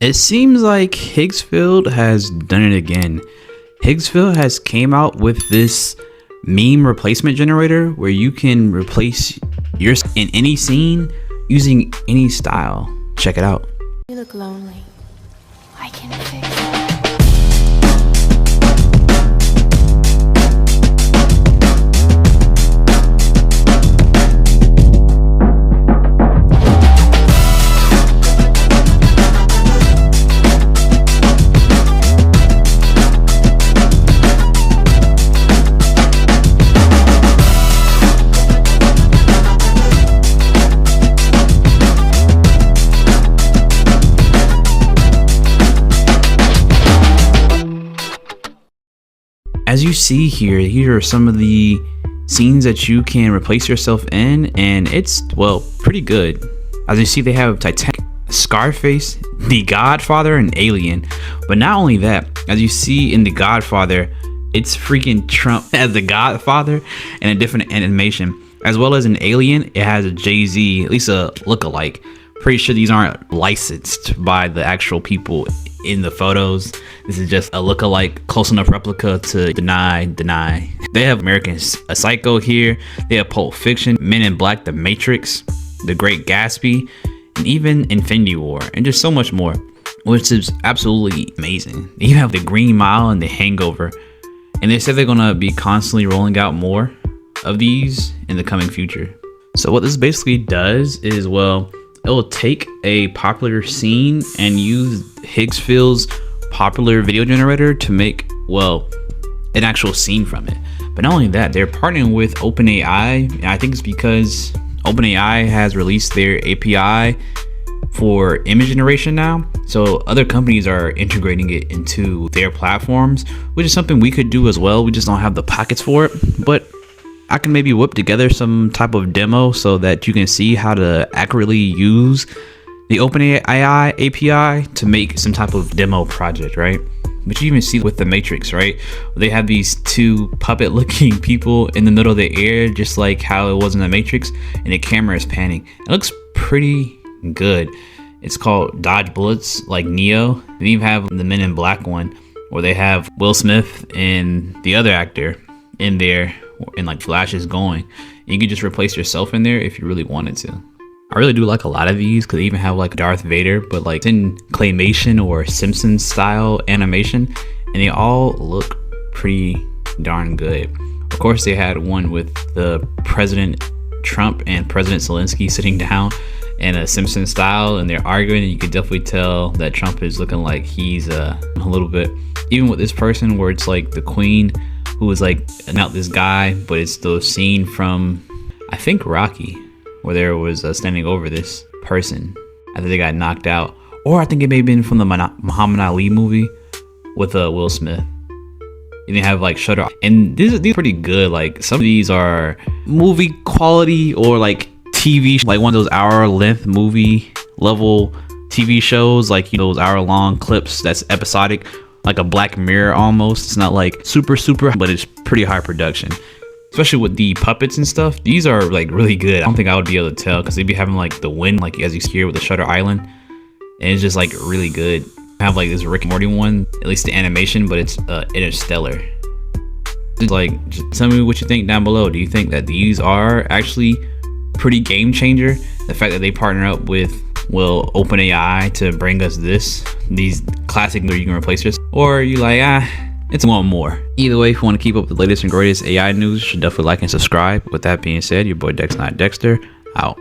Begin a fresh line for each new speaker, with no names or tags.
It seems like Higgsfield has done it again. Higgsfield has came out with this meme replacement generator where you can replace your in any scene using any style. Check it out.
You look lonely. I can fix it.
As you see here are some of the scenes that you can replace yourself in, and it's, well, pretty good. As you see, they have Titanic, Scarface, The Godfather, and Alien. But not only that, as you see in The Godfather, it's freaking Trump as The Godfather and a different animation. As well as in Alien, it has a Jay-Z, at least a look-alike. Pretty sure these aren't licensed by the actual people in the photos. This is just a look-alike, close enough replica to deny. They have American Psycho here. They have Pulp Fiction, Men in Black, The Matrix, The Great Gatsby, and even Infinity War, and just so much more, which is absolutely amazing. You have The Green Mile and The Hangover, and they said they're gonna be constantly rolling out more of these in the coming future. So what this basically does is, well, it will take a popular scene and use Higgsfield's popular video generator to make, well, an actual scene from it. But not only that, they're partnering with OpenAI, and I think it's because OpenAI has released their API for image generation now. So other companies are integrating it into their platforms, which is something we could do as well. We just don't have the pockets for it. But I can maybe whip together some type of demo so that you can see how to accurately use the OpenAI API to make some type of demo project, right? But you even see with the Matrix, right? They have these two puppet looking people in the middle of the air, just like how it was in the Matrix, and the camera is panning. It looks pretty good. It's called Dodge Bullets, like Neo. They even have the Men in Black one where they have Will Smith and the other actor in there, and like flashes going. You can just replace yourself in there if you really wanted to. I really do like a lot of these because they even have like Darth Vader, but like in claymation or Simpsons style animation, and they all look pretty darn good. Of course, they had one with the President Trump and President Zelensky sitting down in a Simpsons style, and they're arguing, and you could definitely tell that Trump is looking like he's a little bit, even with this person where it's like the Queen who was like not this guy, but it's the scene from, I think, Rocky, where there was standing over this person. I think they got knocked out, or I think it may have been from the Muhammad Ali movie with Will Smith. And they have like Shutter, and these are pretty good. Like some of these are movie quality or like TV, like one of those hour-length movie level TV shows, like, you know, those hour-long clips that's episodic, like a Black Mirror almost. It's not like super, but it's pretty high production. Especially with the puppets and stuff. These are like really good. I don't think I would be able to tell because they'd be having like the wind, like as you see here with the Shutter Island. And it's just like really good. I have like this Rick and Morty one, at least the animation, but it's Interstellar. It's like, just tell me what you think down below. Do you think that these are actually pretty game changer? The fact that they partner up with, well, OpenAI to bring us these classic where you can replace this, or are you like, it's one more? Either way, if you want to keep up with the latest and greatest AI news, you should definitely like and subscribe. With that being said, your boy Dex Not Dexter out.